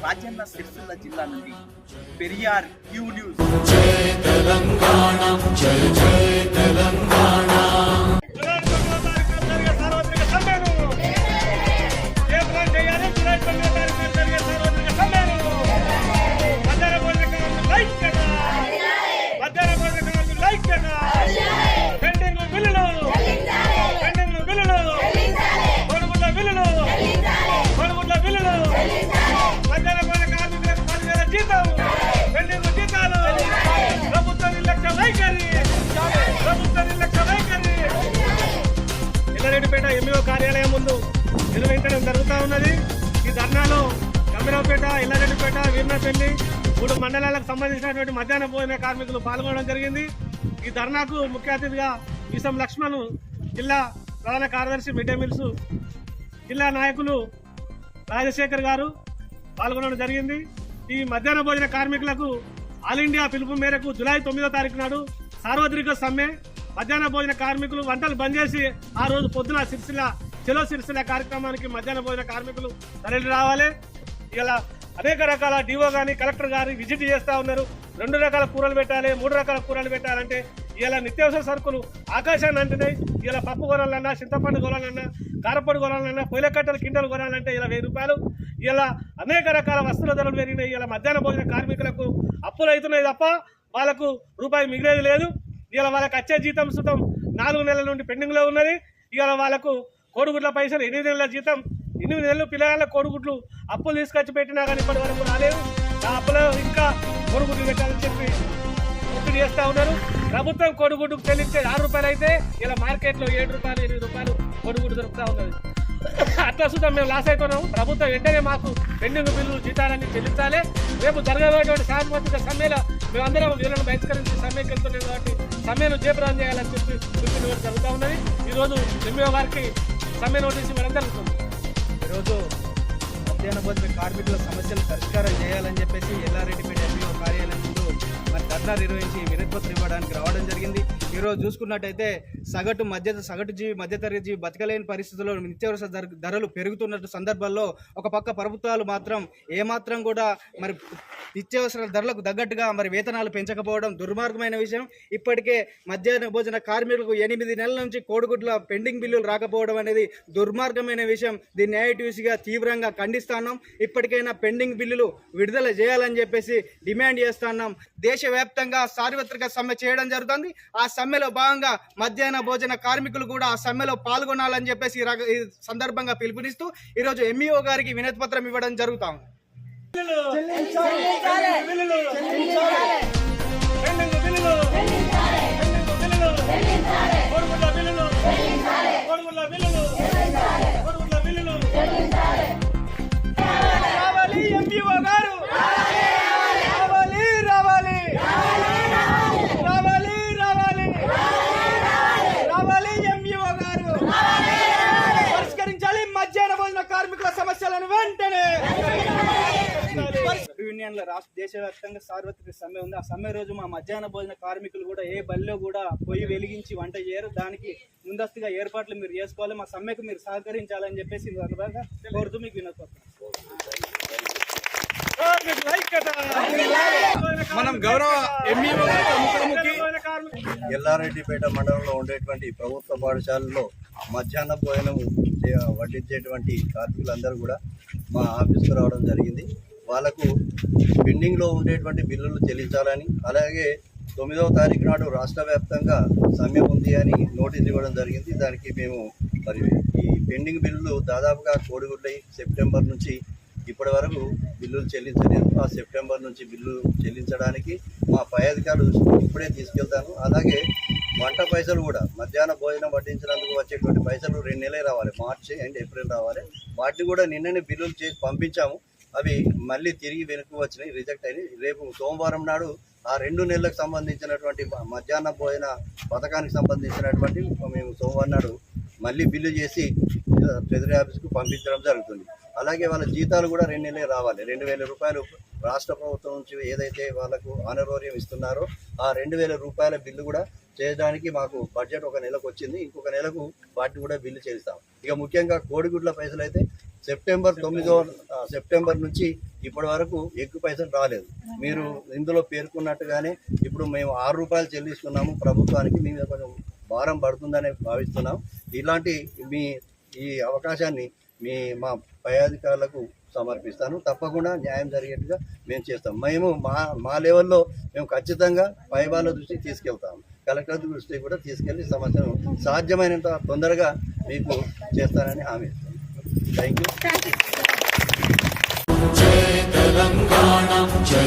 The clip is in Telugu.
రాజన్న సిరిసిల్ల జిల్లా నుండి పెరియార్ క్యూ న్యూస్. జై తెలంగాణ, జై జై తెలంగాణ. ఎల్లారెడ్డిపేట ఎంఈఓ కార్యాలయం ముందు నిర్వహించడం జరుగుతూ ఉన్నది. ఈ ధర్నాలో గంభీరావుపేట, ఎల్లారెడ్డిపేట, వీర్నపల్లి 3 మండలాలకు సంబంధించినటువంటి మధ్యాహ్న భోజన కార్మికులు పాల్గొనడం జరిగింది. ఈ ధర్నాకు ముఖ్య అతిథిగా ఈసం లక్ష్మణ్, జిల్లా ప్రధాన కార్యదర్శి మిడ్ డే మీల్స్ జిల్లా నాయకులు రాజశేఖర్ గారు పాల్గొనడం జరిగింది. ఈ మధ్యాహ్న భోజన కార్మికులకు ఆల్ ఇండియా పిలుపు మేరకు జూలై 9వ తారీఖు నాడు సార్వత్రిక సమ్మె. మధ్యాహ్న భోజన కార్మికులు వంటలు బంద్ చేసి ఆ రోజు పొద్దున చెలో సిరిసిల్ల కార్యక్రమానికి మధ్యాహ్న భోజన కార్మికులు తరలి రావాలి. ఇలా అనేక రకాల డిఓ గాని కలెక్టర్ గారి విజిట్ చేస్తూ ఉన్నారు. 2 రకాల కూరలు పెట్టాలి, 3 రకాల కూరలు పెట్టాలంటే ఇలా నిత్యావసర సరుకులు ఆకాశాన్ని అంటున్నాయి. ఇలా పప్పు కొనాలన్నా, చింతపండు కొనాలన్నా, కారపొడి కొనాలన్నా, పొయ్యిల కట్టలు కింటలు కొనాలంటే ఇలా 1000 రూపాయలు. ఇలా అనేక రకాల వస్తువుల ధరలు పెరిగినాయి. ఇలా మధ్యాహ్న భోజన కార్మికులకు అప్పులు అవుతున్నాయి తప్ప వాళ్ళకు రూపాయి మిగిలేది లేదు. ఇలా వాళ్ళకి వచ్చే జీతం సుతం 4 నెలల నుండి పెండింగ్లో ఉన్నది. ఇవాళ వాళ్ళకు కోడిగుడ్ల పైసలు 8 నెలల జీతం, 8 నెలలు పిల్లల కోడిగుడ్లు అప్పులు తీసుకొచ్చి పెట్టినా కానీ ఇప్పటి వరకు రాలేదు. ఆ అప్పులో ఇంకా కోడిగుడ్లు పెట్టాలని చెప్పి ఒత్తిడి చేస్తూ ఉన్నారు. ప్రభుత్వం కోడిగుడ్డుకు చెల్లించే 6 రూపాయలు అయితే ఇలా మార్కెట్లో 7 రూపాయలు, 8 రూపాయలు కోడిగుడ్డు దొరుకుతూ ఉన్నది. అట్లా సుతం మేము లాస్ అవుతున్నాము. ప్రభుత్వం వెంటనే మాకు పెండింగ్ బిల్లు జీతాలన్నీ చెల్లించాలి. రేపు జరగబోయేటువంటి సాంస్కృతిక సమ్మెలో మేమందరం వీళ్ళను బహిష్కరించి సమ్మెకి వెళ్తున్నాం కాబట్టి సమ్మెను జయప్రదం చేయాలని చెప్పి పిలుపునివ్వడం జరుగుతూ ఉన్నది. ఈరోజు ఎంఈఓ గారికి సమ్మె నోటీస్ ఇవ్వడం జరుగుతుంది. ఈరోజు మధ్యాహ్న భోజన కార్మికుల సమస్యలు పరిష్కారం చేయాలని చెప్పేసి ఎల్లారెడ్డిపేట ఎంఈఓ కార్యాలయం ముందు మరి ధర్నా నిర్వహించి వినతిపత్రం ఇవ్వడానికి రావడం జరిగింది. ఈరోజు చూసుకున్నట్టయితే సగటు జీవి, మధ్యతరగతి జీవి బతకలేని పరిస్థితుల్లో నిత్యావసర ధరలు పెరుగుతున్న సందర్భాల్లో ఒక పక్క ప్రభుత్వాలు మాత్రం ఏమాత్రం కూడా మరి నిత్యావసర ధరలకు తగ్గట్టుగా మరి వేతనాలు పెంచకపోవడం దుర్మార్గమైన విషయం. ఇప్పటికే మధ్యాహ్న భోజన కార్మికులకు 8 నెలల నుంచి కోడిగుడ్ల పెండింగ్ బిల్లులు రాకపోవడం అనేది దుర్మార్గమైన విషయం. దీన్ని ఐఐటీయూసీగా తీవ్రంగా ఖండిస్తున్నాం. ఇప్పటికైనా పెండింగ్ బిల్లులు విడుదల చేయాలని చెప్పేసి డిమాండ్ చేస్తున్నాం. దేశవ్యాప్తంగా సార్వత్రిక సమ్మె చేయడం జరుగుతుంది. ఆ సమ్మెలో భాగంగా మధ్యాహ్న భోజన కార్మికులు కూడా ఆ సమ్మెలో పాల్గొనాలని చెప్పేసి ఈ సందర్భంగా పిలుపునిస్తూ ఈరోజు ఎంఈఓ గారికి వినతి పత్రం ఇవ్వడం జరుగుతాం. కార్మికుల సమస్యలను వెంటనే యూనియన్ల రాష్ట్ర దేశవ్యాప్తంగా సార్వత్రిక సమ్మె ఉంది. ఆ సమ్మె రోజు మా మధ్యాహ్న భోజన కార్మికులు కూడా ఏ బల్లో కూడా పొయ్యి వెలిగించి వంట చేయరు. దానికి ముందస్తుగా ఏర్పాట్లు మీరు చేసుకోవాలి. మా సమ్మెకు మీరు సహకరించాలని చెప్పేసి కోరుతూ మీకు వినతి. మనం గౌరవ ఎంఈఓ ఎల్లారెడ్డిపేట మండలంలో ఉండేటువంటి ప్రభుత్వ పాఠశాలలో మధ్యాహ్న భోజనం వడ్డించేటువంటి కార్మికులందరూ కూడా మా ఆఫీస్కు రావడం జరిగింది. వాళ్ళకు పెండింగ్లో ఉండేటువంటి బిల్లులు చెల్లించాలని, అలాగే 9వ తారీఖు నాడు రాష్ట్ర వ్యాప్తంగా సమ్మె ఉంది అని నోటీస్ ఇవ్వడం జరిగింది. దానికి మేము మరి ఈ పెండింగ్ బిల్లులు దాదాపుగా కోడిగుడ్లై సెప్టెంబర్ నుంచి ఇప్పటి వరకు బిల్లులు చెల్లించలేదు. ఆ సెప్టెంబర్ నుంచి బిల్లు చెల్లించడానికి మా పై అధికారులు ఇప్పుడే తీసుకెళ్తాను. అలాగే వంట పైసలు కూడా మధ్యాహ్న భోజనం వడ్డించినందుకు వచ్చేటువంటి పైసలు 2 నెలలు రావాలి, మార్చి అండ్ ఏప్రిల్ రావాలి. వాటిని కూడా నిన్ననే బిల్లులు చేసి పంపించాము. అవి మళ్ళీ తిరిగి వెనక్కి వచ్చినాయి, రిజెక్ట్ అయినాయి. రేపు సోమవారం నాడు ఆ 2 నెలలకు సంబంధించినటువంటి మధ్యాహ్న భోజన పథకానికి సంబంధించినటువంటి మేము సోమవారం నాడు మళ్ళీ బిల్లు చేసి ట్రెజరీ ఆఫీస్కు పంపించడం జరుగుతుంది. అలాగే వాళ్ళ జీతాలు కూడా 2 నెలలే రావాలి. 2000 రూపాయలు రాష్ట్ర ప్రభుత్వం నుంచి ఏదైతే వాళ్ళకు ఆనరోరియం ఇస్తున్నారో ఆ 2000 రూపాయల బిల్లు కూడా చేయడానికి మాకు బడ్జెట్ 1 నెలకు వచ్చింది. ఇంకొక నెలకు వాటిని కూడా బిల్లు చేస్తాం. ఇక ముఖ్యంగా కోడిగుడ్ల పైసలు అయితే సెప్టెంబర్ 9వ సెప్టెంబర్ నుంచి ఇప్పటి వరకు ఎక్కువ పైసలు రాలేదు. మీరు ఇందులో పేర్కొన్నట్టుగానే ఇప్పుడు మేము 6 రూపాయలు చెల్లిస్తున్నాము ప్రభుత్వానికి, మీ మీద కొంచెం భారం పడుతుందని భావిస్తున్నాం. ఇలాంటి ఈ అవకాశాన్ని మా పై అధికారులకు సమర్పిస్తాను. తప్పకుండా న్యాయం జరిగేట్టుగా మేము చేస్తాం. మేము మా లెవెల్లో మేము ఖచ్చితంగా పై వాళ్ళ దృష్టికి తీసుకెళ్తాము. కలెక్టర్ దృష్టికి కూడా తీసుకెళ్లి సమస్యను సాధ్యమైనంత తొందరగా మీకు చేస్తానని హామీ ఇస్తాను. Thank you. జై తెలంగాణ జై